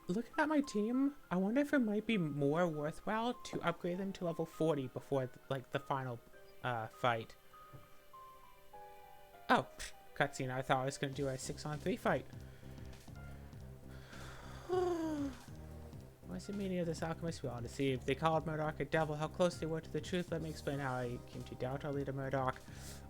looking at my team, I wonder if it might be more worthwhile to upgrade them to level 40 before, like, the final fight. Oh, cutscene. I thought I was going to do a 6-on-3 fight. What's the meaning of this alchemist? We all deceived. They called Murdoch a devil. How close they were to the truth. Let me explain how I came to doubt our leader Murdoch.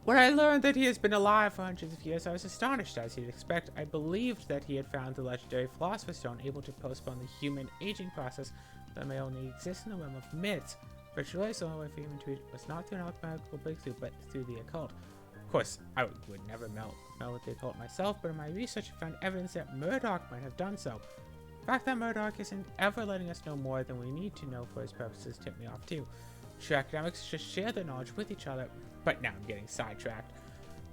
When I learned that he has been alive for hundreds of years, I was astonished, as you'd expect. I believed that he had found the legendary Philosopher's Stone, able to postpone the human aging process that may only exist in the realm of myths. Virtually, the only way for human to was not through an alchemical breakthrough, but through the occult. Of course, I would never melt with the occult myself, but in my research I found evidence that Murdoch might have done so. The fact that Murdoch isn't ever letting us know more than we need to know for his purposes tipped me off too. True academics just share their knowledge with each other, but now I'm getting sidetracked.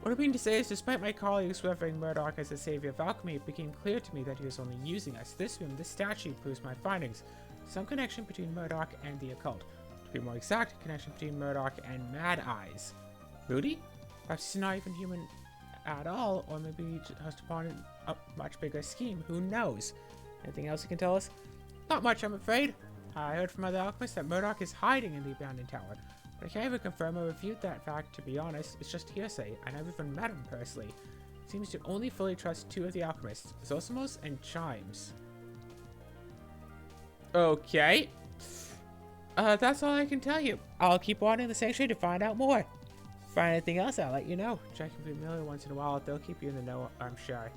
What I mean to say is, despite my colleagues revering Murdoch as the savior of alchemy, it became clear to me that he was only using us. This statue proves my findings. Some connection between Murdoch and the occult. To be more exact, a connection between Murdoch and Mad Eyes. Rudy? Perhaps he's not even human at all, or maybe he just upon a much bigger scheme. Who knows? Anything else you can tell us? Not much, I'm afraid. I heard from other alchemists that Murdoch is hiding in the abandoned tower, but I can't even confirm or refute that fact. To be honest, it's just hearsay. I never even met him personally. Seems to only fully trust two of the alchemists, Zosimos and Chimes. Okay. That's all I can tell you. I'll keep wandering the sanctuary to find out more. Find anything else, I'll let you know. Checking familiar once in a while, they'll keep you in the know, I'm sure.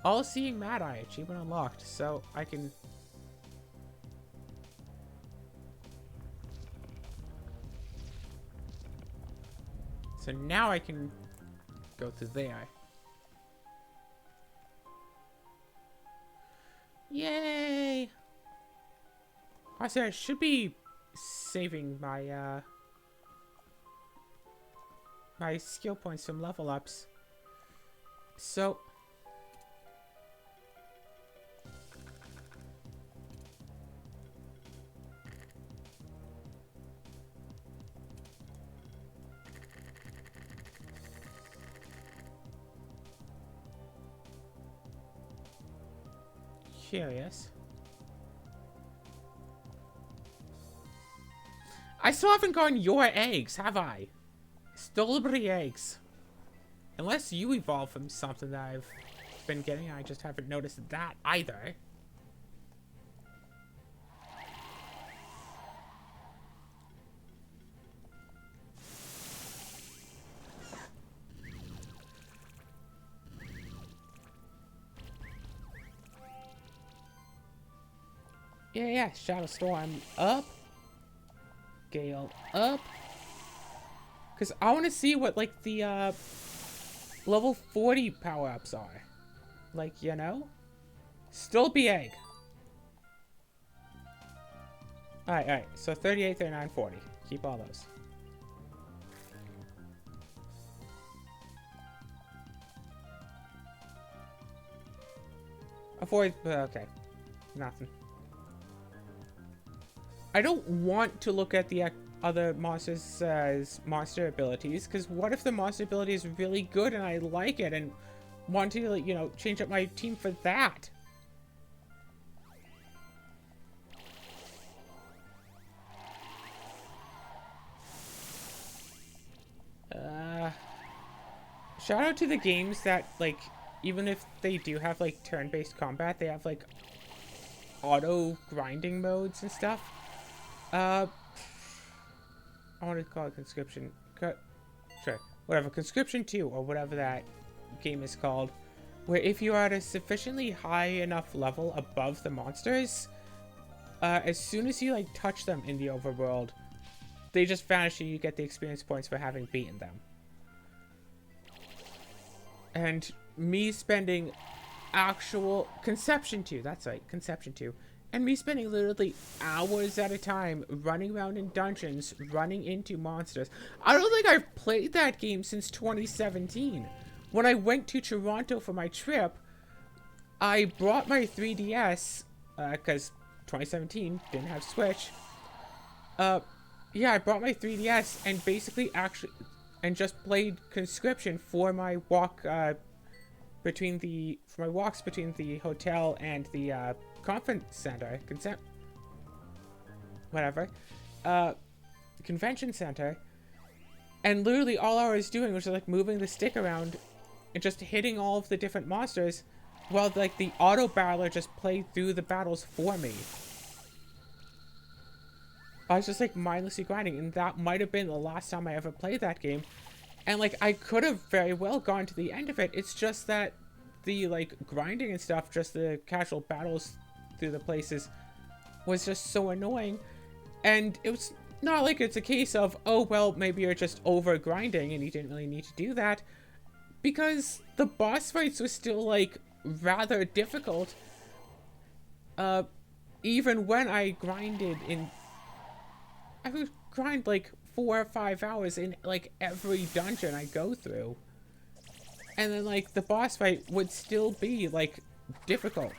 All-Seeing Mad Eye, achievement unlocked, so I can... So now I can go through there. Yay! Also, I should be saving my, my skill points from level ups. So... curious. I still haven't gotten your eggs, have I? Stolbury eggs. Unless you evolved from something that I've been getting, I just haven't noticed that either. Yeah, Shadow Storm up. Gale up. Because I want to see what, like, the, level 40 power-ups are. Like, you know? Still be egg. Alright. So 38, 39, 40. Keep all those. Avoid, okay. Nothing. I don't want to look at the other monsters' monster abilities, because what if the monster ability is really good and I like it and want to, you know, change up my team for that? Shout out to the games that, like, even if they do have, like, turn-based combat, they have, like, auto grinding modes and stuff. I want to call it Conscription. Sure. Whatever. Conscription 2, or whatever that game is called. Where if you are at a sufficiently high enough level above the monsters, as soon as you, like, touch them in the overworld, they just vanish and you get the experience points for having beaten them. And me spending actual... Conception 2, that's right. Conception 2. And me spending literally hours at a time running around in dungeons, running into monsters. I don't think I've played that game since 2017. When I went to Toronto for my trip, I brought my 3DS, because 2017 didn't have Switch. Yeah, I brought my 3DS and basically and just played Conscription for my walk, for my walks between the hotel and the conference center, whatever, convention center, and literally all I was doing was just, like, moving the stick around and just hitting all of the different monsters while, like, the auto battler just played through the battles for me. I was just, like, mindlessly grinding, and that might have been the last time I ever played that game. And, like, I could have very well gone to the end of it. It's just that the, like, grinding and stuff, just the casual battles through the places, was just so annoying. And it was not like it's a case of, oh, well, maybe you're just over grinding and you didn't really need to do that. Because the boss fights were still, like, rather difficult. Even when I grinded in... I would grind, like, 4 or 5 hours in, like, every dungeon I go through. And then, like, the boss fight would still be, like, difficult.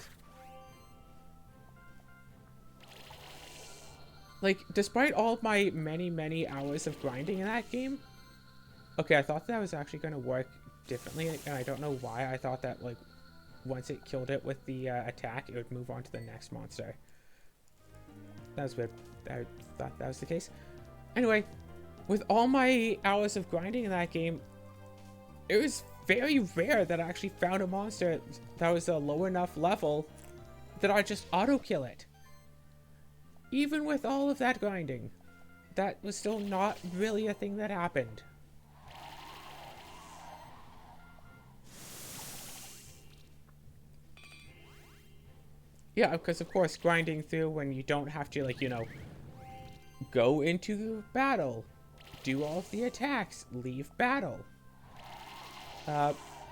Like, despite all of my many, many hours of grinding in that game... Okay, I thought that was actually going to work differently, and I don't know why. I thought that, like, once it killed it with the attack, it would move on to the next monster. That was weird. I thought that was the case. Anyway, with all my hours of grinding in that game, it was very rare that I actually found a monster that was a low enough level that I just auto-kill it. Even with all of that grinding, that was still not really a thing that happened. Yeah, because of course grinding through when you don't have to, like, you know, go into the battle, do all of the attacks, leave battle.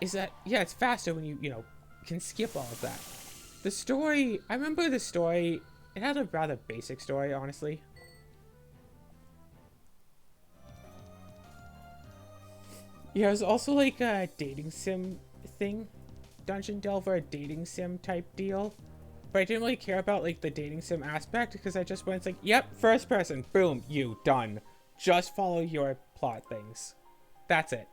Is that, yeah, it's faster when you know, can skip all of that. The story, I remember the story, it had a rather basic story, honestly. Yeah, it was also like a dating sim thing. Dungeon Delver, dating sim type deal. But I didn't really care about, like, the dating sim aspect because I just went, like, yep, first person, boom, you, done. Just follow your plot things. That's it.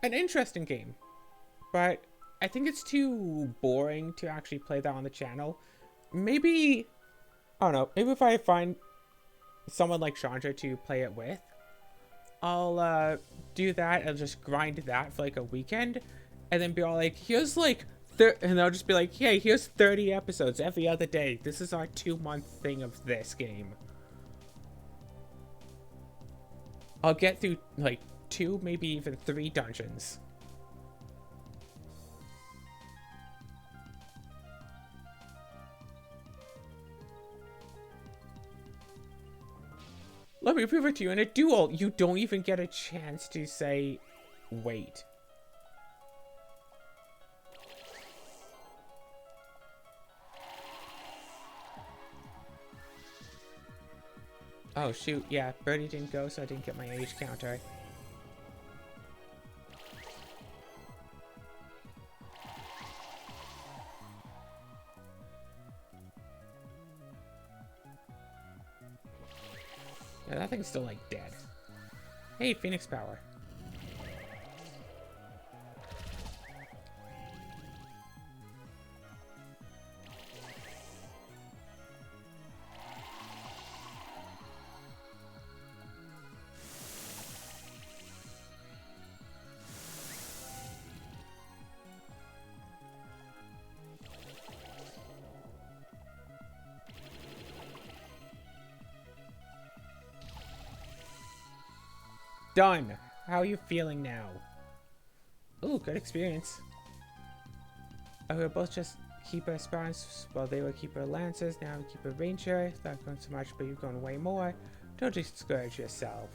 An interesting game, but I think it's too boring to actually play that on the channel. Maybe, I don't know, maybe if I find someone like Chandra to play it with, I'll do that and just grind that for like a weekend and then be all like, here's like, and they'll just be like, hey, here's 30 episodes every other day. This is our 2-month thing of this game. I'll get through like 2, maybe even 3 dungeons. Let me prove it to you in a duel. You don't even get a chance to say, wait. Oh, shoot. Yeah, Birdie didn't go, so I didn't get my age counter. Yeah, that thing's still, like, dead. Hey, Phoenix Power. Done. How are you feeling now? Ooh, good experience. We were both just keeper aspirants while they were keeper lancers. Now I'm keeper ranger. Not going so much, but you've gone way more. Don't discourage yourself.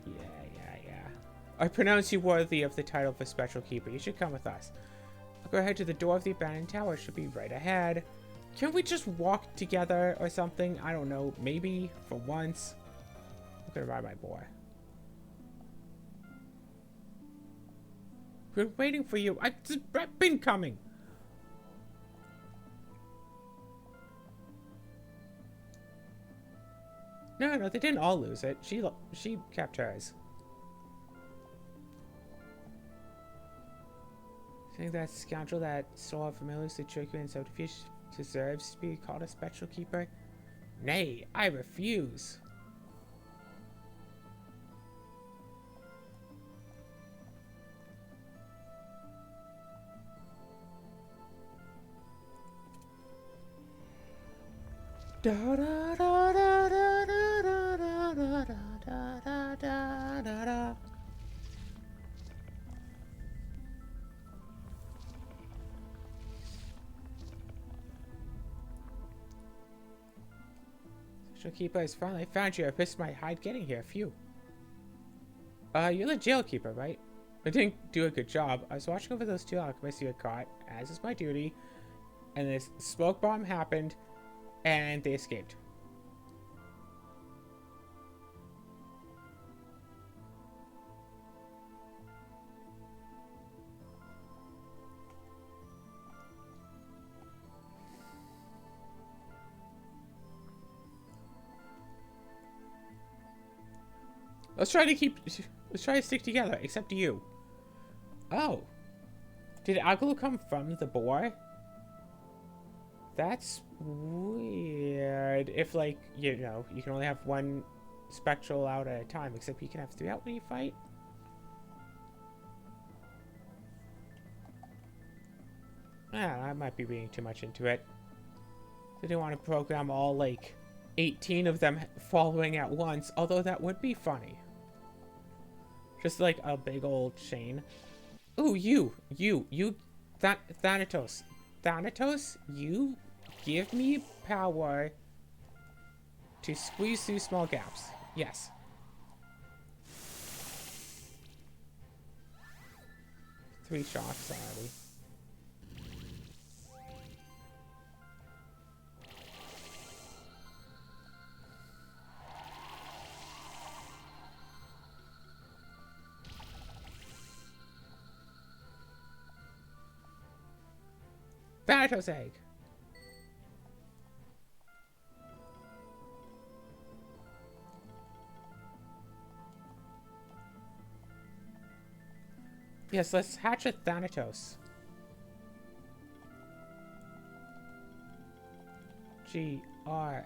Yeah. I pronounce you worthy of the title of a special keeper. You should come with us. I'll go ahead to the door of the abandoned tower. It should be right ahead. Can't we just walk together or something? I don't know. Maybe for once. I'm gonna ride my boy. We're waiting for you. I've been coming. No, they didn't all lose it. She kept hers. Think that scoundrel that stole our familiars to trick you in subterfuge deserves to be called a spectral keeper? Nay, I refuse. Da da da da da da da da da da da da. Keeper has finally found you. I missed my hide getting here. Phew. You're the jail keeper, right? I didn't do a good job. I was watching over those two alchemists you had caught, as is my duty, and this smoke bomb happened, and they escaped. Let's try to stick together, except you. Oh. Did Agalo come from the boar? That's weird. If, like, you know, you can only have one spectral out at a time, except you can have 3 out when you fight. I might be reading too much into it. They didn't want to program all, like, 18 of them following at once, although that would be funny. Just like a big old chain. Ooh, you, Thanatos. Thanatos, you give me power to squeeze through small gaps. Yes. Three shocks already. Thanatos egg. Yes, let's hatch a Thanatos. G-R-I-M-M.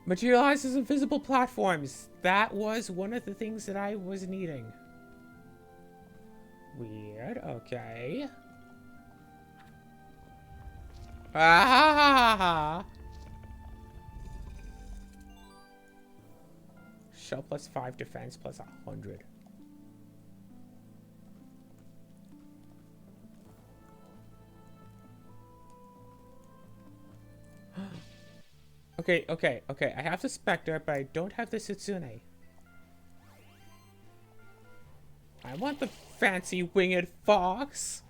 Materializes invisible platforms. That was one of the things that I was needing. Weird. Okay. Ah ha ha ha. Shell plus 5 defense plus 100. Okay. I have the Spectre, but I don't have the Setsune. I want the fancy winged fox.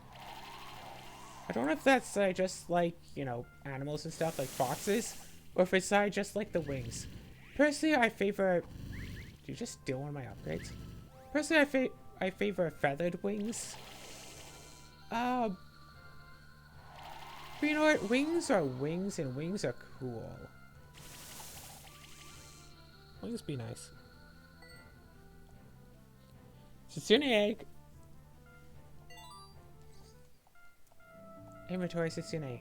I don't know if that's just like, you know, animals and stuff like foxes, or if it's just like the wings. Personally, I favor... Did you just steal one of my upgrades? Personally, I favor feathered wings. But you know what? Wings are wings, and wings are cool. Wings be nice. Setsune egg. Inventory Setsune.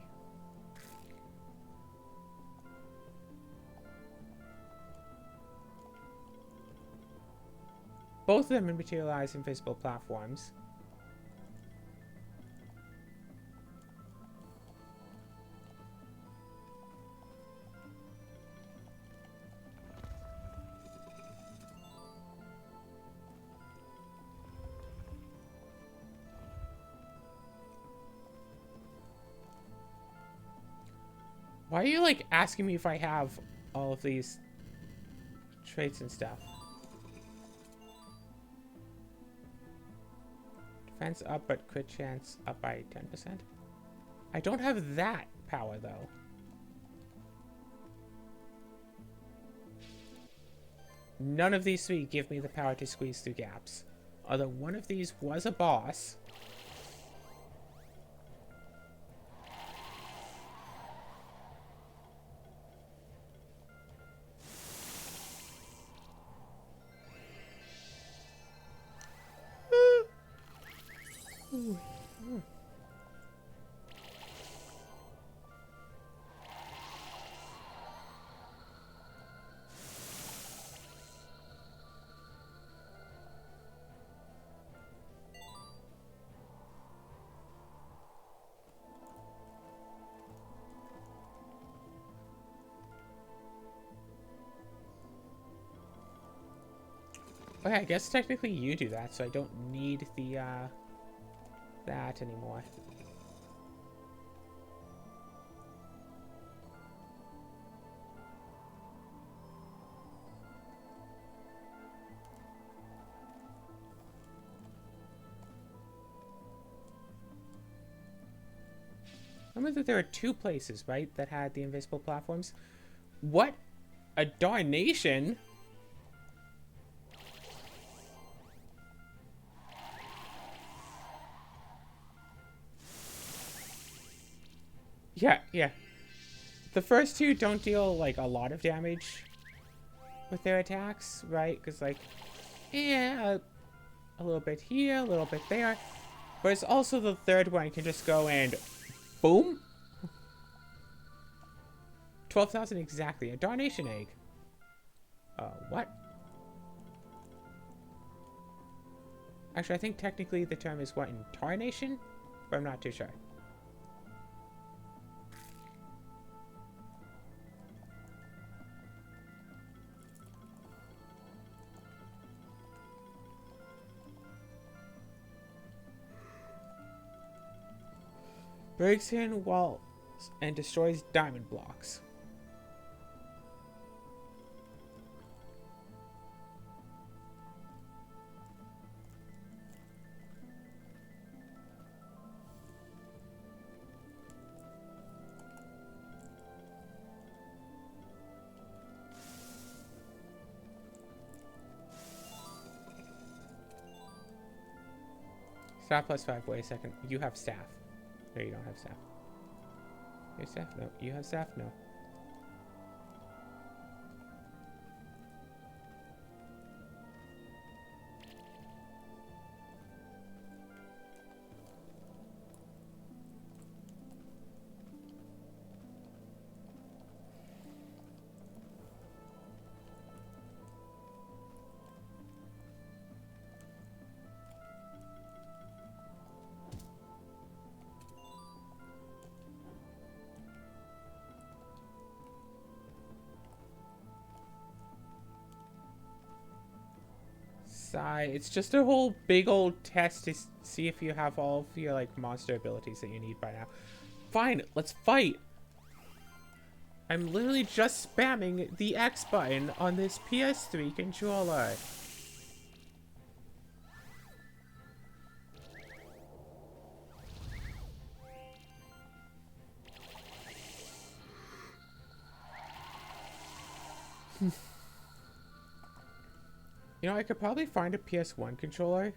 Both of them materialize invisible platforms. Why are you, like, asking me if I have all of these traits and stuff? Defense up, but crit chance up by 10%. I don't have that power, though. None of these 3 give me the power to squeeze through gaps. Although one of these was a boss. Okay, I guess technically you do that, so I don't need the, that anymore. Remember that there are two places, right, that had the invisible platforms? What? A darnation? Yeah, yeah. The first two don't deal, like, a lot of damage with their attacks, right? Because, like, yeah, a little bit here, a little bit there. But it's also the third one can just go and boom. 12,000 exactly. A darnation egg. What? Actually, I think technically the term is what, intarnation? But I'm not too sure. Breaks in walls and destroys diamond blocks. Staff +5. Wait a second. You have staff. No, you don't have staff. You have staff? No. You have staff? No. It's just a whole big old test to see if you have all of your, like, monster abilities that you need by now. Fine, let's fight. I'm literally just spamming the X button on this PS3 controller. You know, I could probably find a PS1 controller,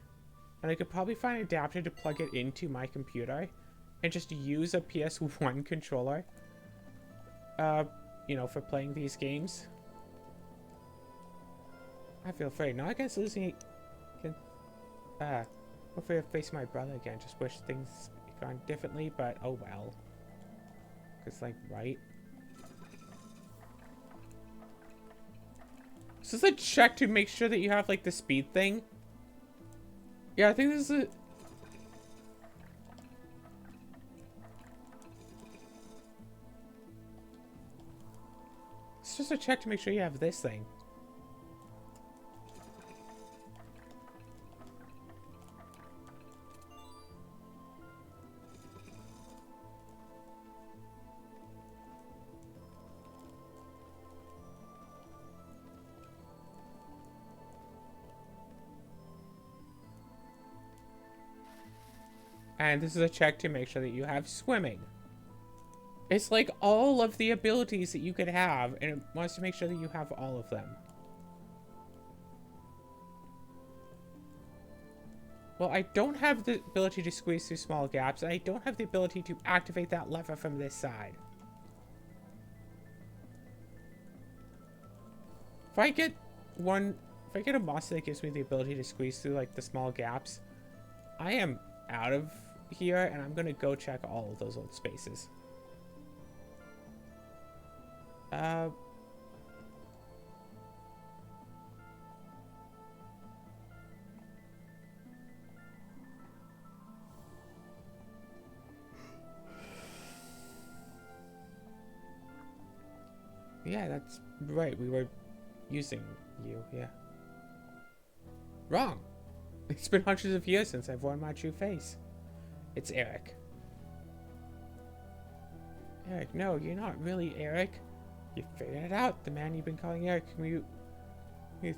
and I could probably find an adapter to plug it into my computer, and just use a PS1 controller, you know, for playing these games. I feel afraid. Now I guess losing can, hopefully I face my brother again. Just wish things had gone differently, but oh well. Cause, like, right? Is this a check to make sure that you have, like, the speed thing? Yeah, I think this is a... It's just a check to make sure you have this thing. And this is a check to make sure that you have swimming. It's like all of the abilities that you could have, and it wants to make sure that you have all of them. Well, I don't have the ability to squeeze through small gaps, and I don't have the ability to activate that lever from this side. If I get a monster that gives me the ability to squeeze through, like, the small gaps, I am out of here, and I'm gonna go check all of those old spaces. Yeah, that's right. We were using you, yeah. Wrong. It's been hundreds of years since I've worn my true face. It's Eric. Eric, no, you're not really Eric. You figured it out. The man you've been calling Eric, whom you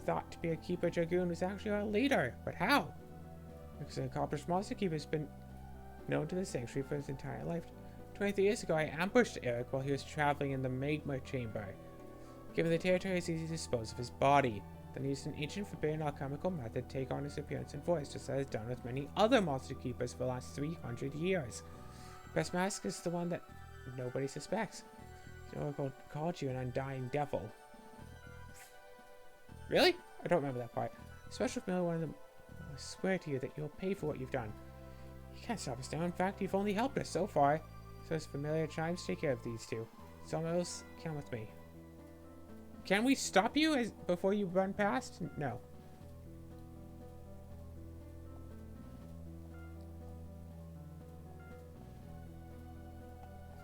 thought to be a Keeper Dragoon, was actually our leader. But how? Because an accomplished monster keeper has been known to the sanctuary for his entire life. 23 years ago, I ambushed Eric while he was traveling in the magma chamber. Given the territory, it's easy to dispose of his body. Then he used an ancient forbidden alchemical method to take on his appearance and voice, just as it's done with many other monster keepers for the last 300 years. Best mask is the one that nobody suspects. The Oracle called you an undying devil. Really? I don't remember that part. Special familiar one of them. I swear to you that you'll pay for what you've done. You can't stop us now. In fact, you've only helped us so far. So as familiar chimes, take care of these two. Someone else, come with me. Can we stop you before you run past? No.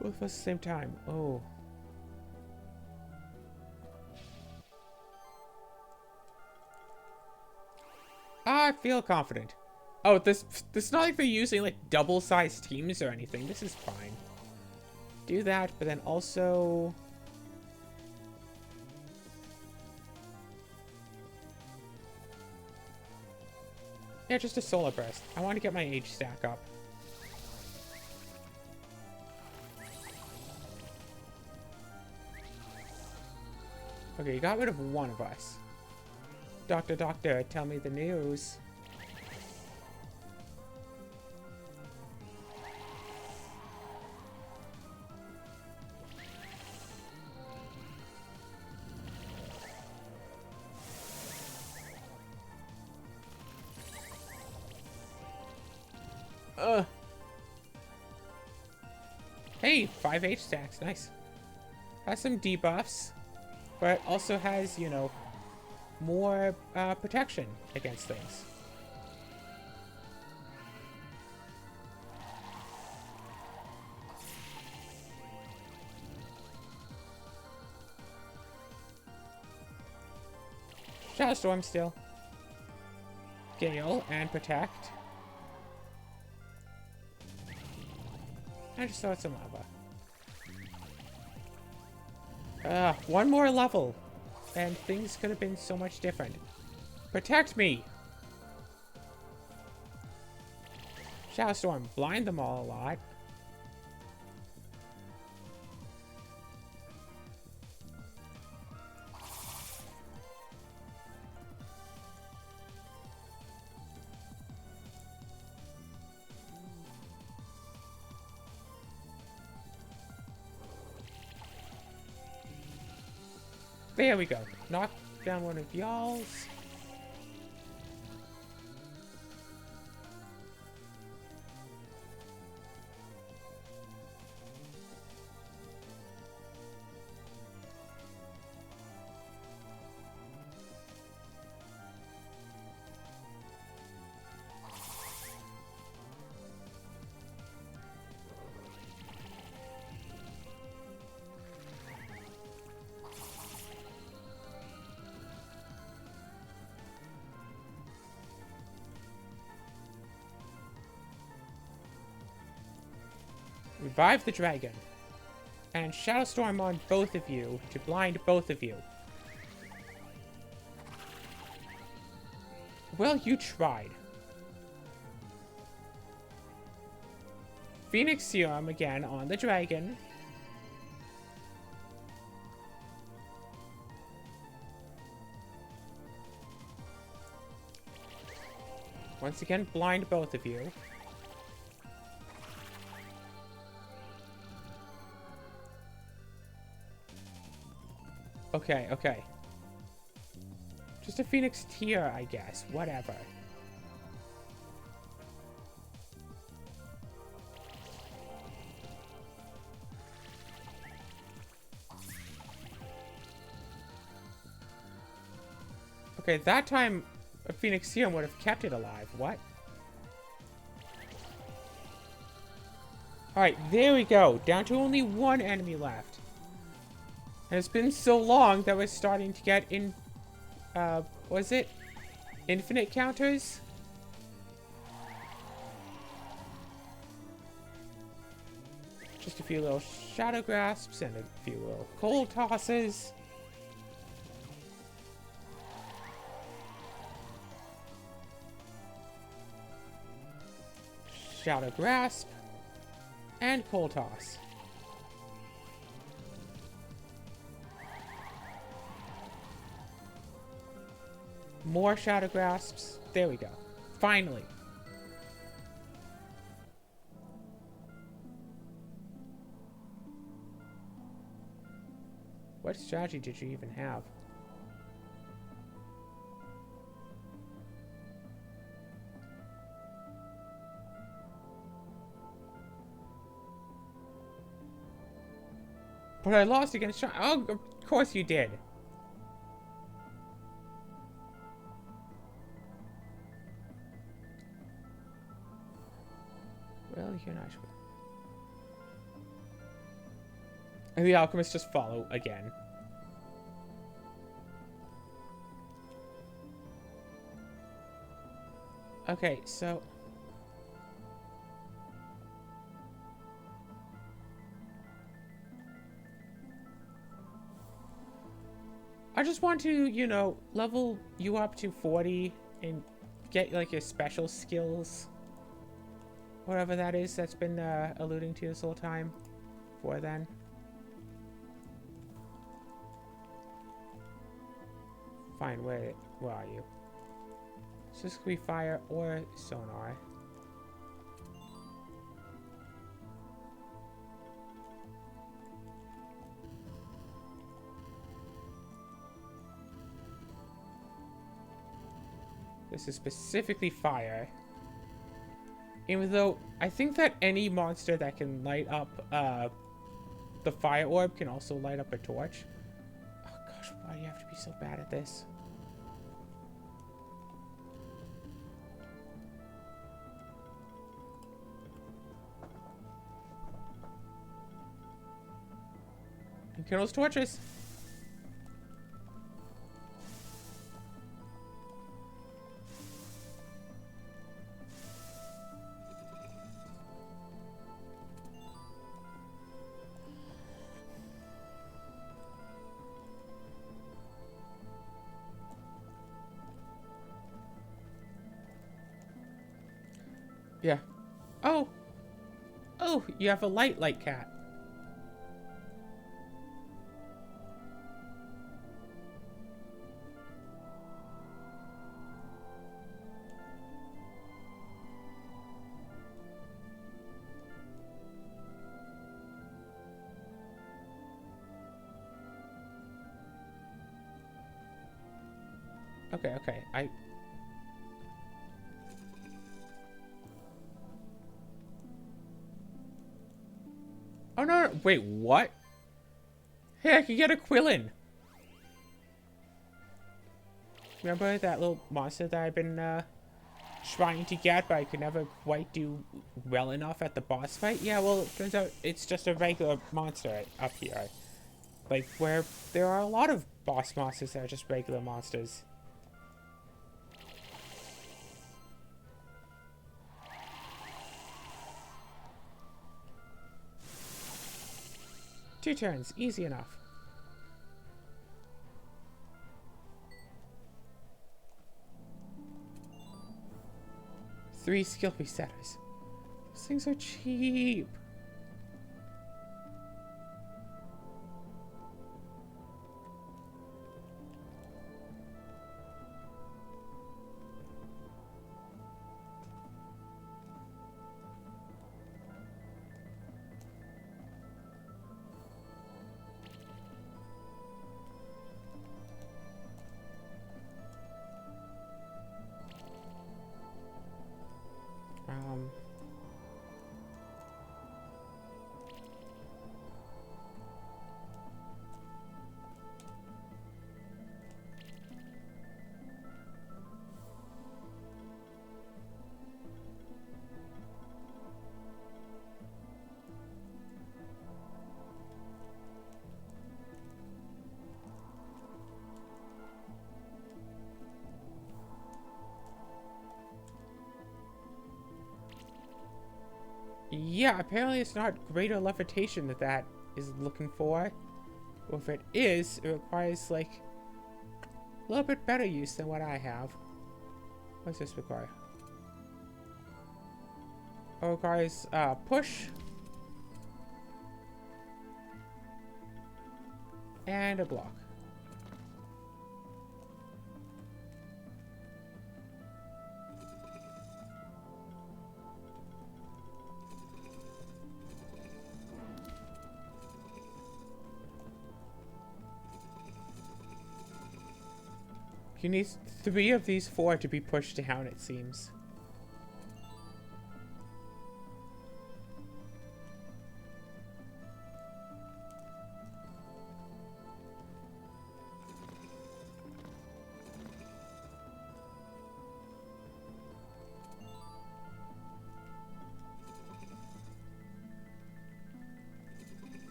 Both of us at the same time. Oh. I feel confident. Oh, this is not like they're using like double-sized teams or anything. This is fine. Do that, but then also... yeah, just a solar burst. I want to get my age stack up. Okay, you got rid of one of us. Doctor, tell me the news. Hey, 5 H stacks, nice. Has some debuffs, but also has, you know, more protection against things. Shadow Storm still. Gale and Protect. I just thought some lava. One more level. And things could have been so much different. Protect me! Shadow Storm, blind them all a lot. There we go. Knock down one of y'all's. Revive the dragon. And Shadow Storm on both of you to blind both of you. Well, you tried. Phoenix Serum again on the dragon. Once again, blind both of you. Okay, okay. Just a Phoenix Tear, I guess. Whatever. Okay, that time a Phoenix Serum would have kept it alive. What? Alright, there we go. Down to only one enemy left. And it's been so long that we're starting to get in... was it? infinite counters. Just a few little shadow grasps and a few little cold tosses. Shadow grasp and cold toss. More shadow grasps. There we go. Finally. What strategy did you even have? But I lost against Sean. Oh, of course you did. Well, you're not sure. And the alchemists just follow again. Okay, so... I just want to, you know, level you up to 40 and get, like, your special skills. Whatever that is that's been alluding to this whole time. For then. Fine, where are you? So this could be fire or sonar. This is specifically fire. Even though I think that any monster that can light up the fire orb can also light up a torch. Oh gosh, why do you have to be so bad at this? And kill those torches. Yeah. Oh! Oh, you have a light cat. Okay, okay. Oh, no, no. Wait, what? Hey, I can get a Quillin. Remember that little monster that I've been, trying to get, but I could never quite do well enough at the boss fight? Yeah, well, it turns out it's just a regular monster up here. Like, where there are a lot of boss monsters that are just regular monsters. Two turns, easy enough. Three skill resetters. Those things are cheap. Yeah, apparently it's not greater levitation that is looking for. Or if it is, it requires, like, a little bit better use than what I have. What does this require? It requires, push. And a block. You need 3 of these 4 to be pushed down, it seems.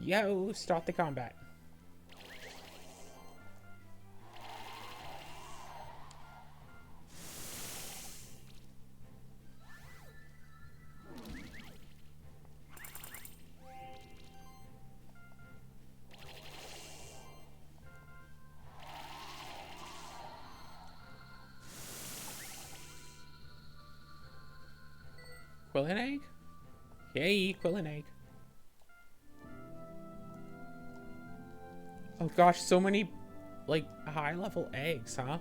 Yo, start the combat. Quillen egg? Yay, Quillen egg. Oh gosh, so many, like, high-level eggs, huh?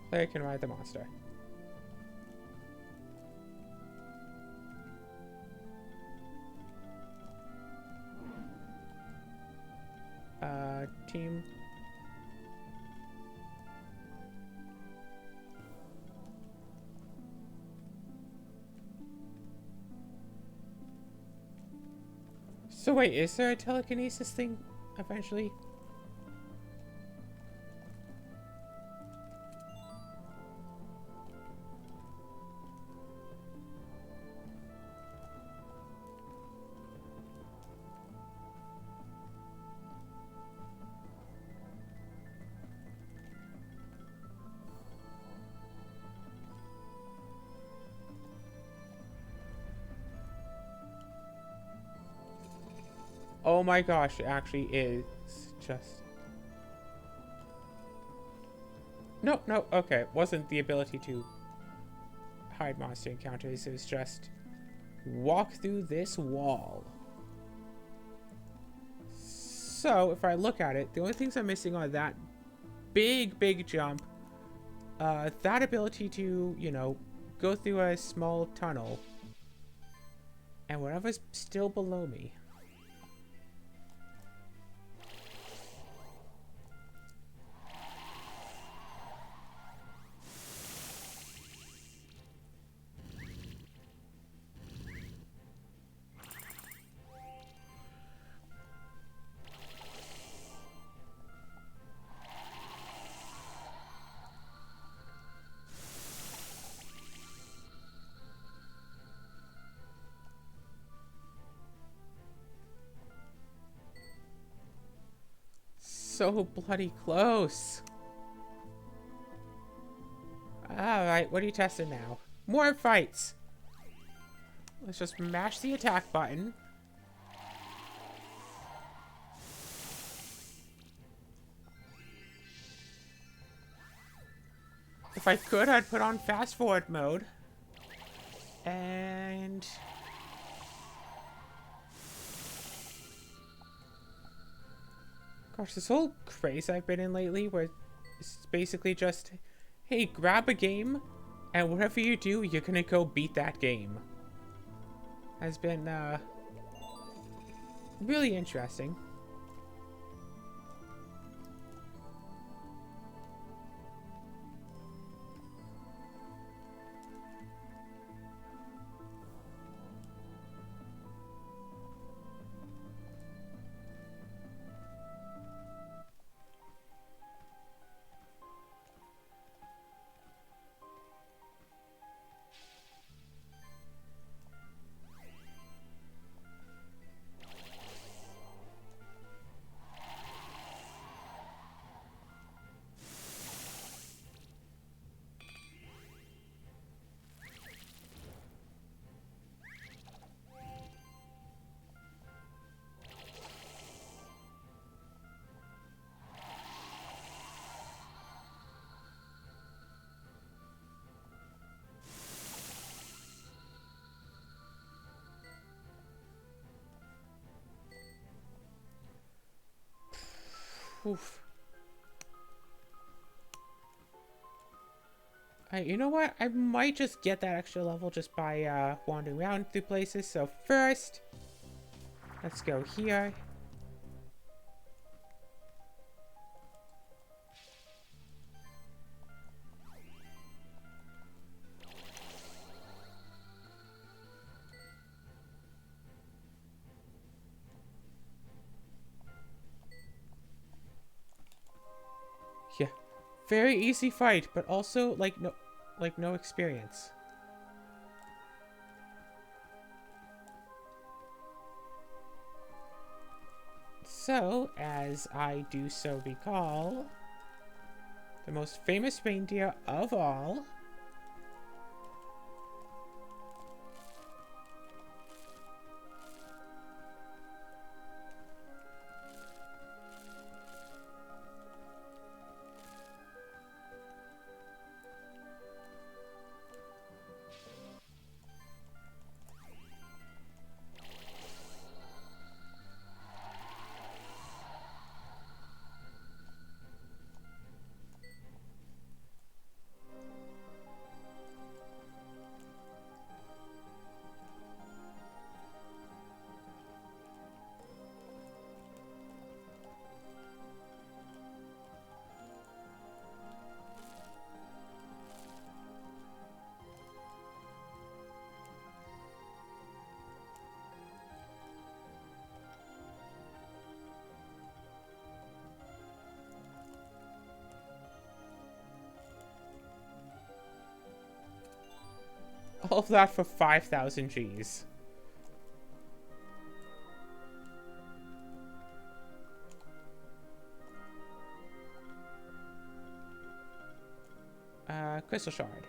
Player can ride the monster. Team. So wait, is there a telekinesis thing eventually? Oh my gosh, it actually is just... No, no, okay. It wasn't the ability to hide monster encounters. It was just walk through this wall. So, if I look at it, the only things I'm missing are that big jump, that ability to, you know, go through a small tunnel, and whatever's still below me. So bloody close. Alright, what are you testing now? More fights! Let's just mash the attack button. If I could, I'd put on fast forward mode. And... gosh, this whole craze I've been in lately where it's basically just, hey, grab a game, and whatever you do, you're gonna go beat that game. Has been, really interesting. Oof. You know what? I might just get that extra level just by wandering around through places. So first, let's go here. Yeah, very easy fight, but also like no experience. So, as I do so recall, the most famous reindeer of all. All of that for 5,000 Gs. Crystal Shard.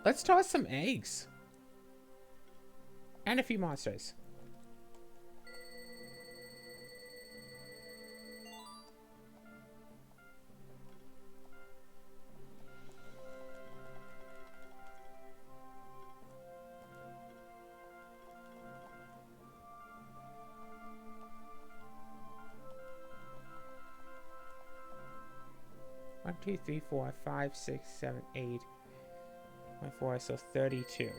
Let's toss some eggs. And a few monsters. One, two, three, four, five, 6, 7, 8. 4, so 32.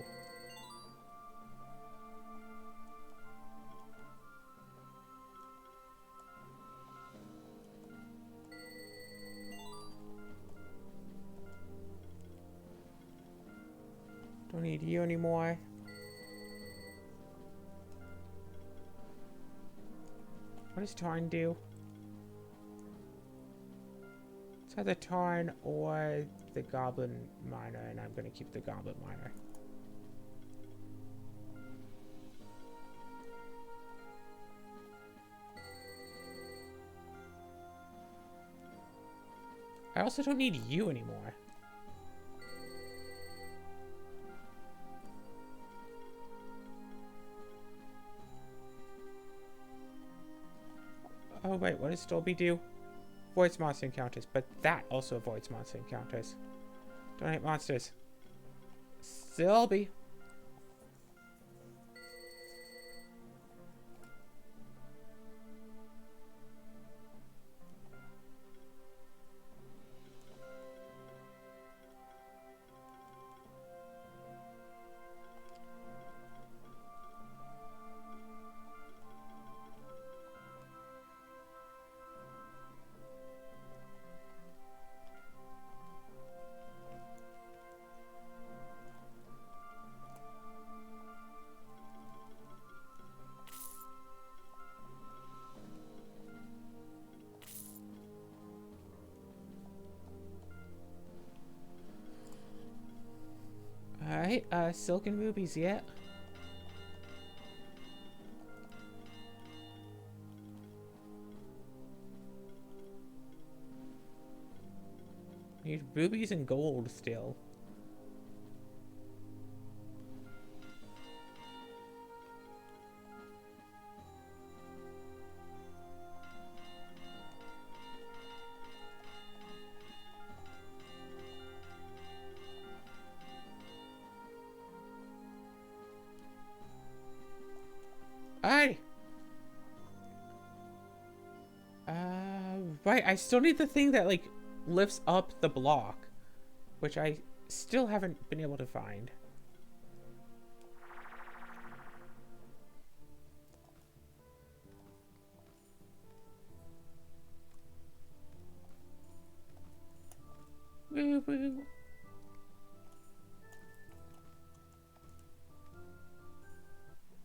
Don't need you anymore. What does Tarn do? It's either Tarn or the Goblin Miner, and I'm going to keep the Goblin Miner. I also don't need you anymore. Oh wait, what does Stolby do? Avoids monster encounters, but that also avoids monster encounters. Donate monsters. Stolby. Alright, Silken Rubies yet? Need rubies and gold still. Alright. Right, I still need the thing that, like, lifts up the block. Which I still haven't been able to find. Woo woo.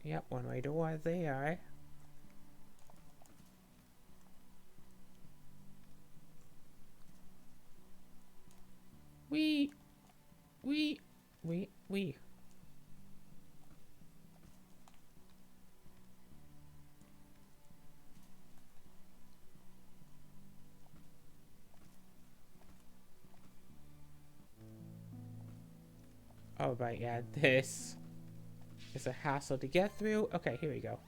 Yep, one-way door there. Wee. Oh, right, yeah, this is a hassle to get through. Okay, here we go.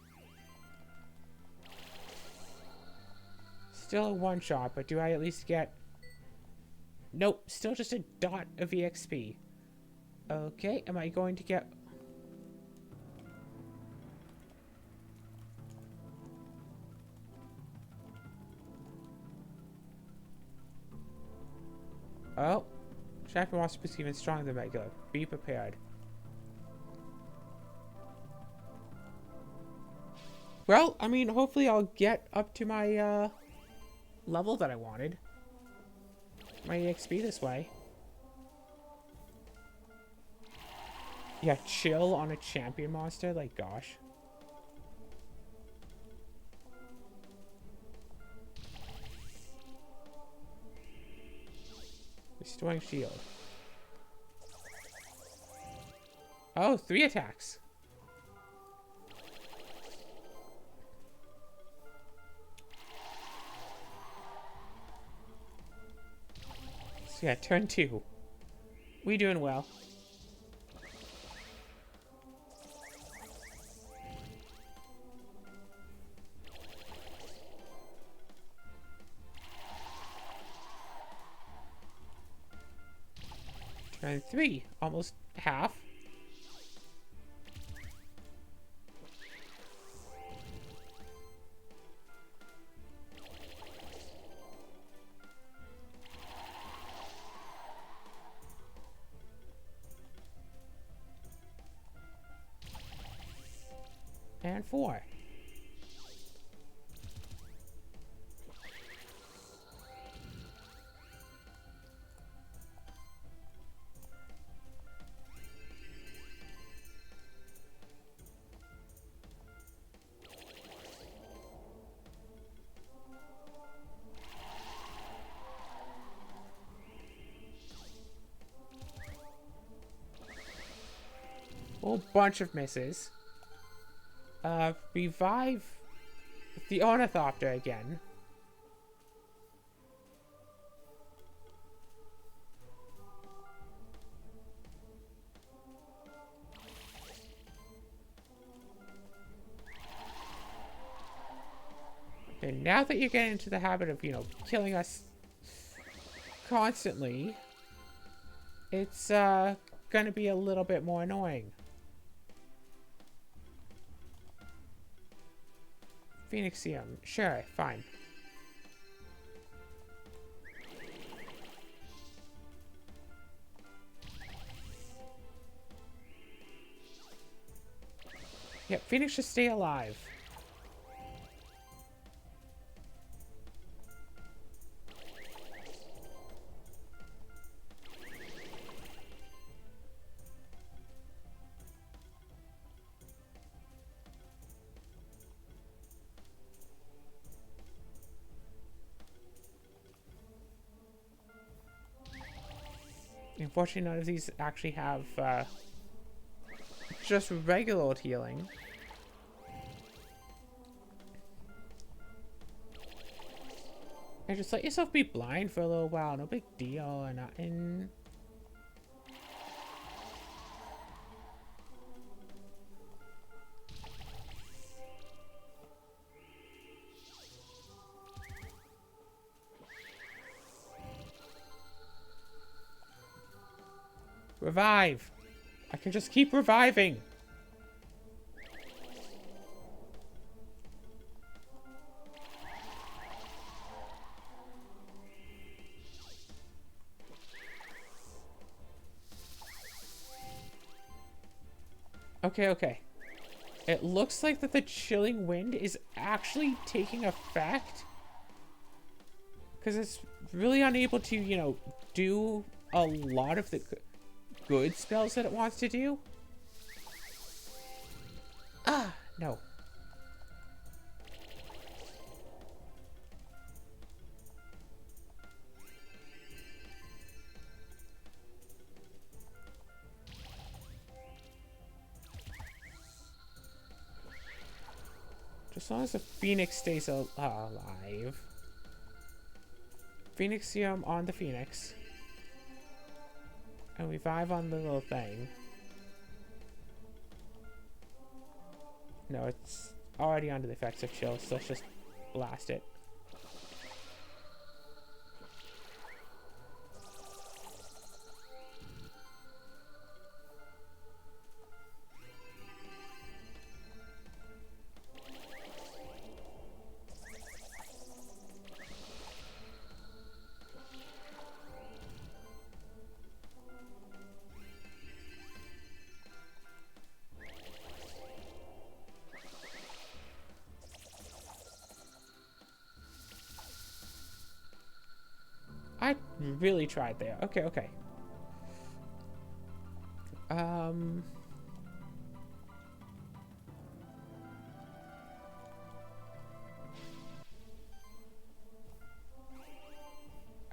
Still a one-shot, but do I at least get... Nope, still just a dot of EXP. Okay, am I going to get... Oh, Champion Wasp is even stronger than regular. Be prepared. Well, I mean, hopefully I'll get up to my, level that I wanted. My EXP this way. Yeah, chill on a champion monster? Like, gosh. Restoring shield. Oh, 3 attacks. So yeah, turn 2. We doing well. Turn 3. Almost half. And 4. Whole bunch of misses. Revive the Ornithopter again. And now that you get into the habit of, you know, killing us constantly, it's, gonna be a little bit more annoying. Phoenixium. Sure, fine. Yep, Phoenix should stay alive. Unfortunately, none of these actually have just regular old healing. And just let yourself be blind for a little while. No big deal or nothing. Revive. I can just keep reviving. Okay, okay. It looks like that the chilling wind is actually taking effect. Because it's really unable to, you know, do a lot of the good spells that it wants to do. Ah, no. Just as long as the Phoenix stays alive. Phoenixium on the Phoenix. And revive on the little thing. No, it's already under the effects of chill, so let's just blast it. I really tried there. Okay, okay. I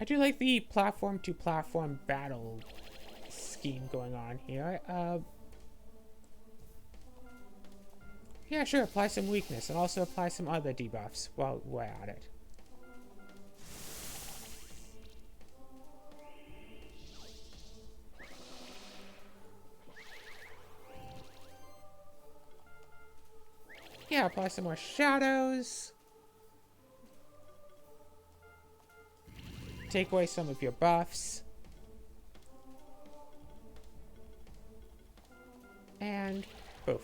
do like the platform to platform battle scheme going on here. Yeah, sure, apply some weakness and also apply some other debuffs while we're at it. Yeah, apply some more shadows. Take away some of your buffs. And poof.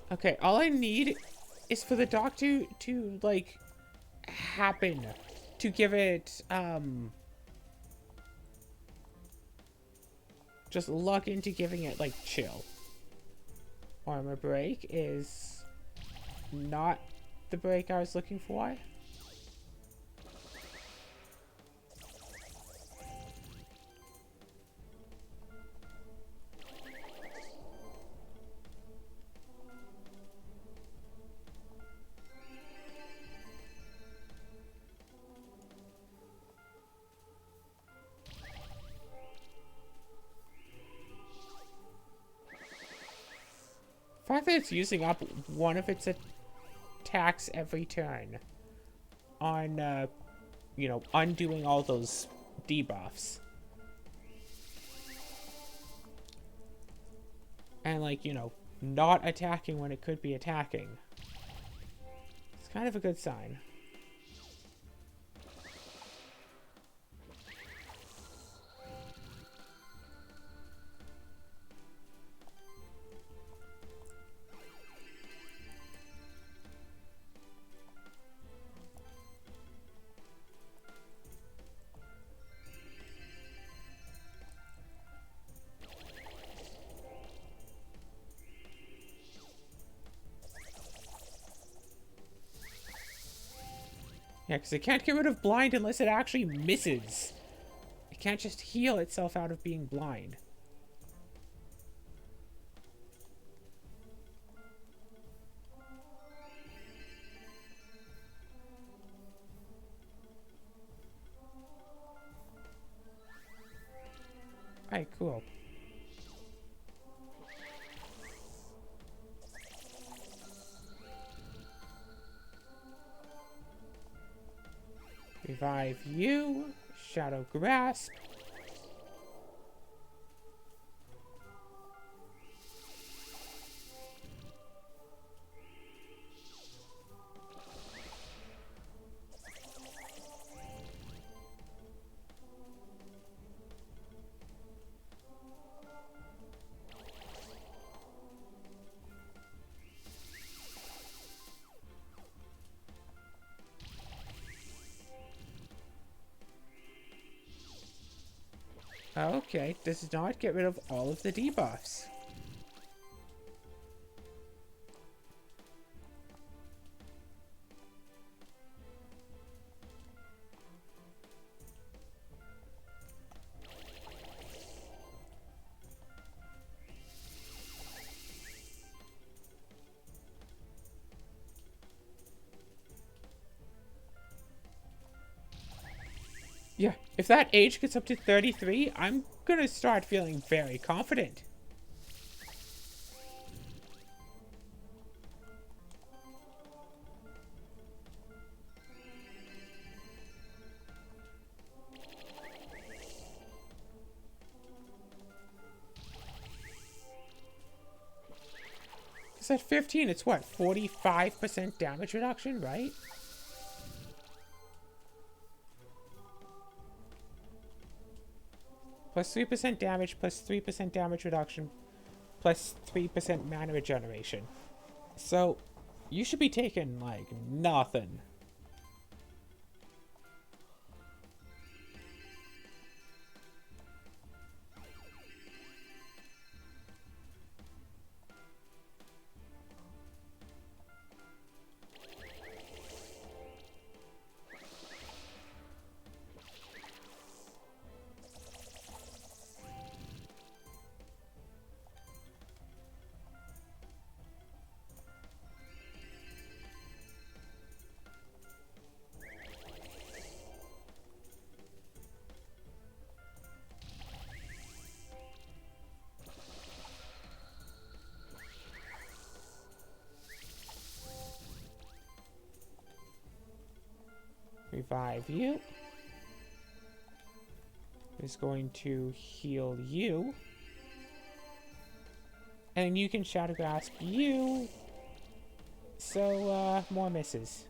Okay, all I need is for the dock to like happen, to give it just luck into giving it like chill. Armor break is not the break I was looking for. The fact that it's using up one of its attacks every turn on, you know, undoing all those debuffs. And, like, you know, not attacking when it could be attacking. It's kind of a good sign. Yeah, because it can't get rid of blind unless it actually misses. It can't just heal itself out of being blind. Alright, cool. Revive you. Shadow Grasp. Okay, does not get rid of all of the debuffs. Yeah, if that age gets up to 33, I'm gonna start feeling very confident. Because at 15, it's what, 45% damage reduction, right? Plus 3% damage, plus 3% damage reduction, plus 3% mana regeneration. So, you should be taking, like, nothing. Revive you. Is going to heal you. And you can Shadow Grasp you. So, more misses.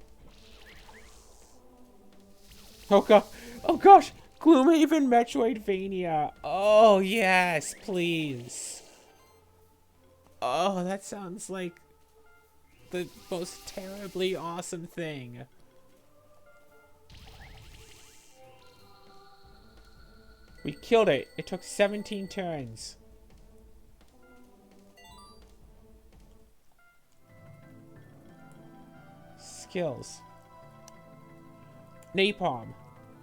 Oh god. Oh gosh! Gloomhaven Metroidvania. Oh yes, please. Oh, that sounds like the most terribly awesome thing. We killed it. It took 17 turns. Skills. Napalm.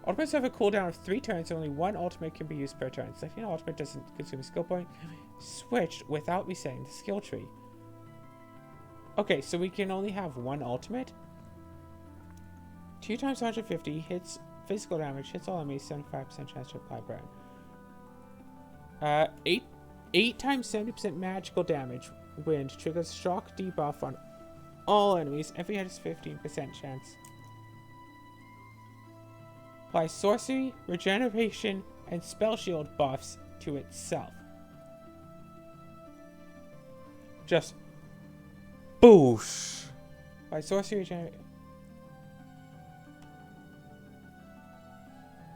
Ultimates have a cooldown of 3 turns, and only 1 ultimate can be used per turn. Selecting an ultimate doesn't consume a skill point. Switched without resetting the skill tree. Okay, so we can only have 1 ultimate. 2 times 150 hits physical damage, hits all enemies, 75% chance to apply burn. 8 times 70% magical damage. Wind triggers shock debuff on all enemies. Every hit is 15% chance. Apply sorcery, regeneration, and spell shield buffs to itself. Just boosh. By sorcery, regeneration.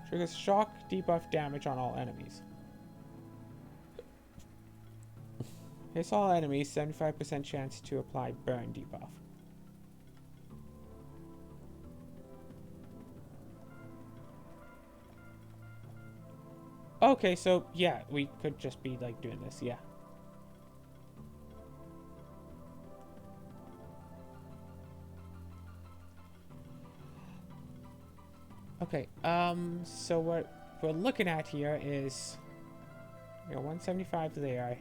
Triggers shock debuff damage on all enemies. Hits all enemies, 75% chance to apply burn debuff. Okay, so yeah, we could just be like doing this, yeah. Okay, so what we're looking at here is, 175 there.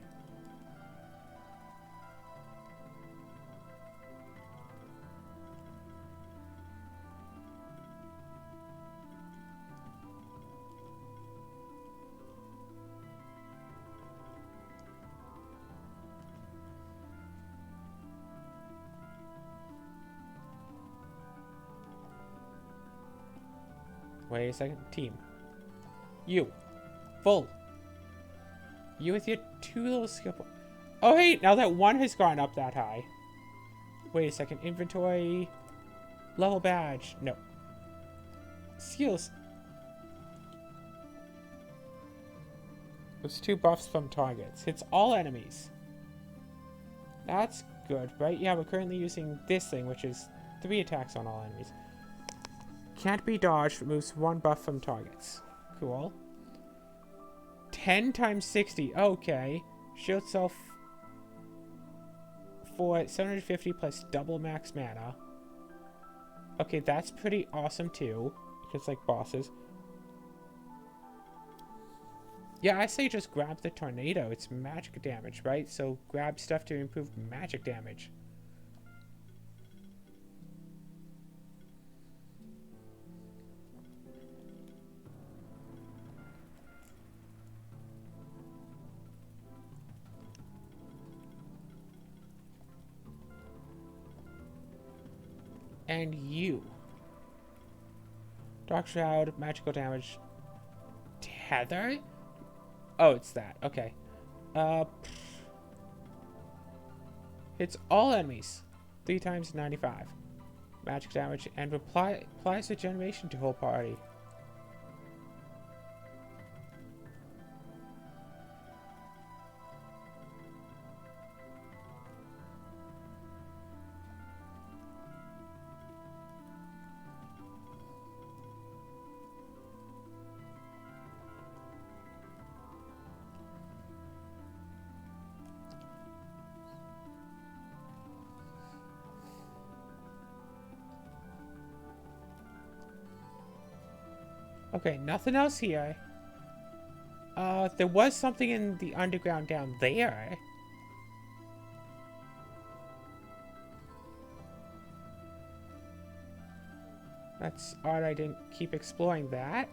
Wait a second. Team. You. Full. You with your 2 little skill points. Oh, hey, now that 1 has gone up that high. Wait a second. Inventory. Level badge. No. Skills. Those 2 buffs from targets. Hits all enemies. That's good, right? Yeah, we're currently using this thing, which is 3 attacks on all enemies. Can't be dodged, removes 1 buff from targets. Cool. 10 times 60. Okay. Shield self for 750 plus double max mana. Okay, that's pretty awesome too. Because like bosses. Yeah, I say just grab the tornado. It's magic damage, right? So grab stuff to improve magic damage. And you. Dark Shroud, magical damage. Tether? Oh, it's that. Okay. Hits all enemies. 3 times 95. Magic damage and applies regeneration to whole party. Okay, nothing else here. There was something in the underground down there. That's odd I didn't keep exploring that.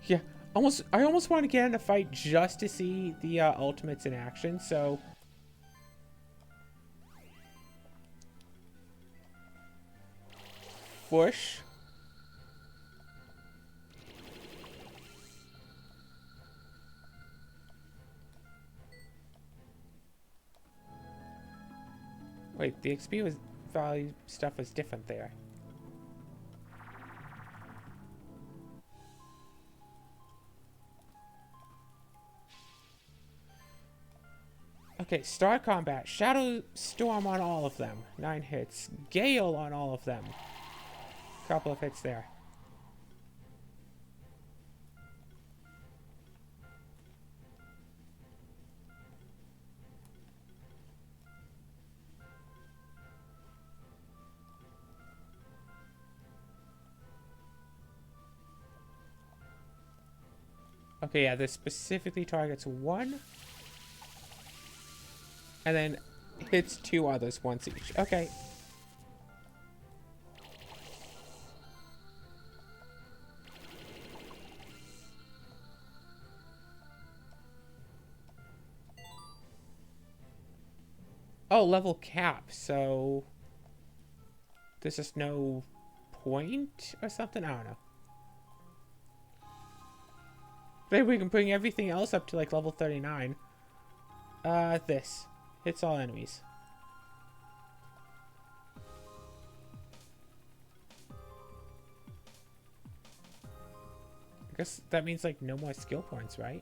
Yeah, I almost want to get in a fight just to see the ultimates in action, so... Whoosh. Wait, the XP was value stuff was different there. Okay, Star Combat. Shadow Storm on all of them. 9 hits. Gale on all of them. Couple of hits there. Okay, yeah, this specifically targets 1. And then hits 2 others once each. Okay. Oh, level cap, so... There's just no point or something? I don't know. Maybe we can bring everything else up to like level 39. This. Hits all enemies. I guess that means like no more skill points, right?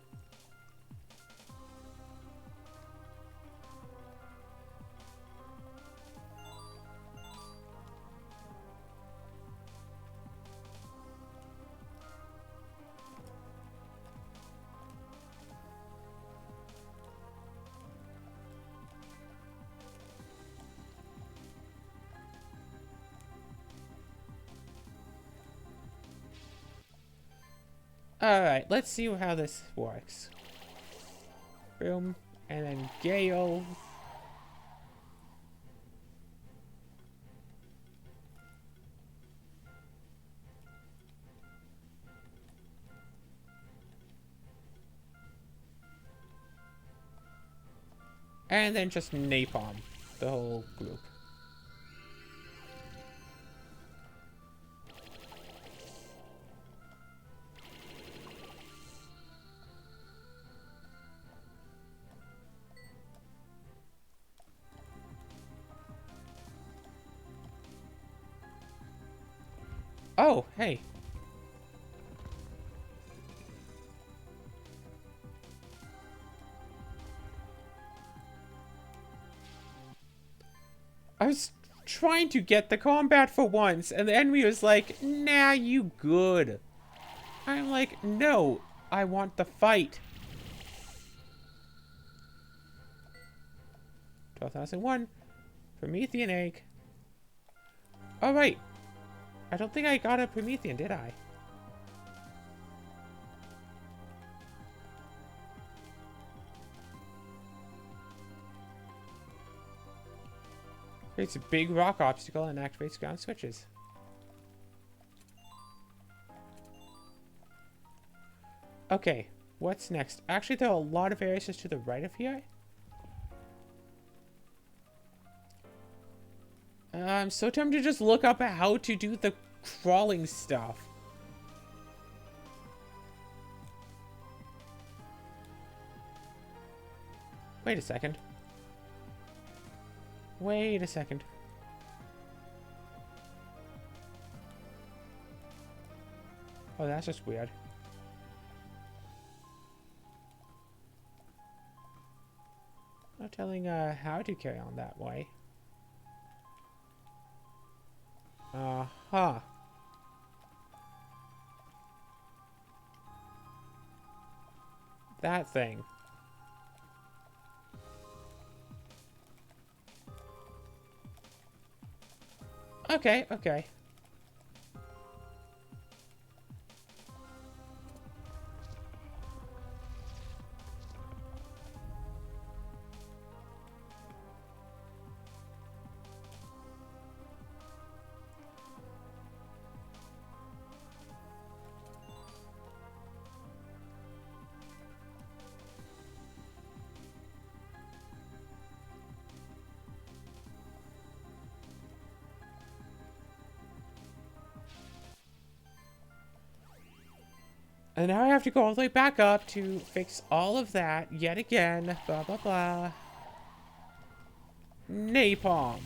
Alright, let's see how this works. Boom. And then Gale. And then just napalm the whole group. Oh, hey. I was trying to get the combat for once, and the enemy was like, nah, you good. I'm like, no, I want the fight. 12,001. Promethean egg. Oh, right. I don't think I got a Promethean, did I? Creates a big rock obstacle and activates ground switches. Okay, what's next? Actually, there are a lot of areas just to the right of here. I'm so tempted to just look up how to do the crawling stuff. Wait a second. Wait a second. Oh, that's just weird. Not telling how to carry on that way. Uh-huh. That thing. Okay, okay. And now I have to go all the way back up to fix all of that yet again. Blah, blah, blah. Napalm.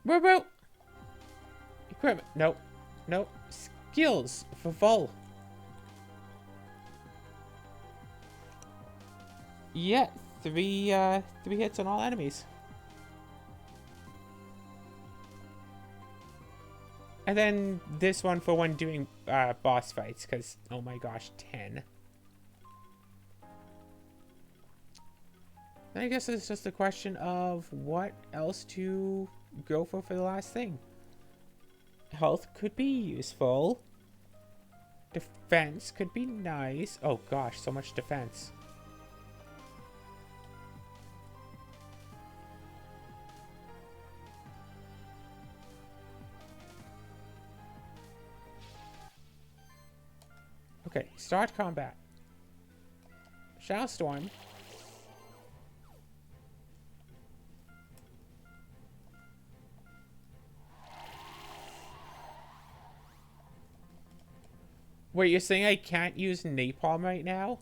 Woo! Equipment. Nope. Nope. Skills for Vol. Yeah, three hits on all enemies. And then this one for when doing boss fights, because, oh my gosh, 10. I guess it's just a question of what else to go for the last thing. Health could be useful. Defense could be nice. Oh gosh, so much defense. Okay, start combat. Shadow Storm. Wait, you're saying I can't use napalm right now?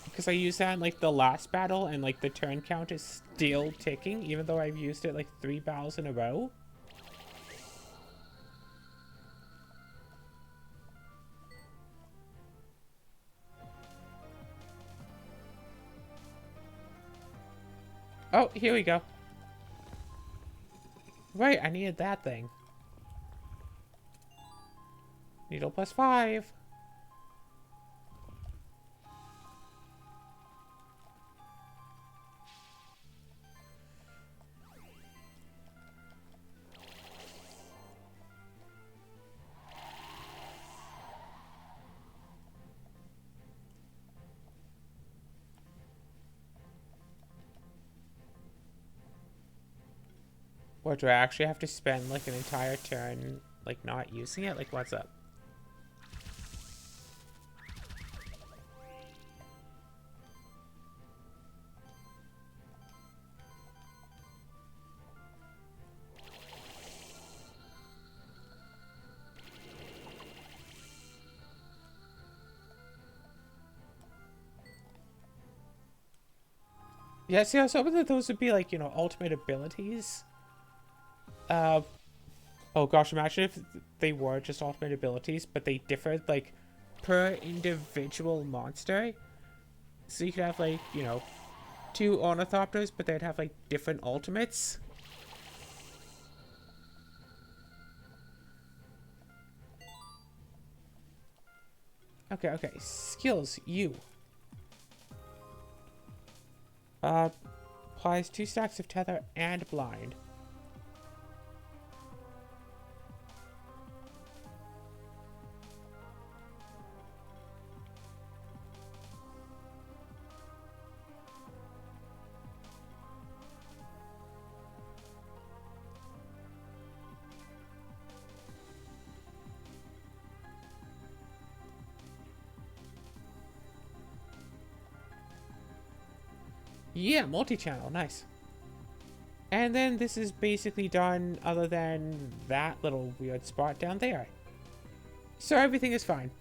Because I used that in like the last battle and like the turn count is still ticking even though I've used it like 3 battles in a row? Oh, here we go. Right, I needed that thing. Needle plus 5. What, do I actually have to spend like an entire turn like not using it? Like, what's up? Yeah, see, I was hoping that those would be like, ultimate abilities. Uh, oh gosh, imagine if they were just ultimate abilities, but they differed like per individual monster. So you could have like, two ornithopters, but they'd have like different ultimates. Okay, okay. Skills, you. Applies 2 stacks of tether and blind. Yeah, multi-channel, nice. And then this is basically done other than that little weird spot down there. So everything is fine.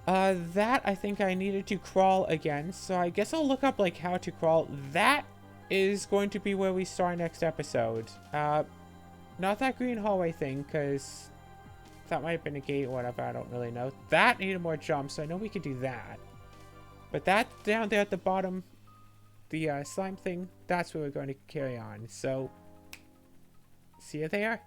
That I think I needed to crawl again, so I guess I'll look up like how to crawl. That is going to be where we start next episode. Not that green hallway thing, because that might have been a gate or whatever, I don't really know. That needed more jumps, so I know we could do that. But that down there at the bottom, the slime thing, that's where we're going to carry on. So, see you there.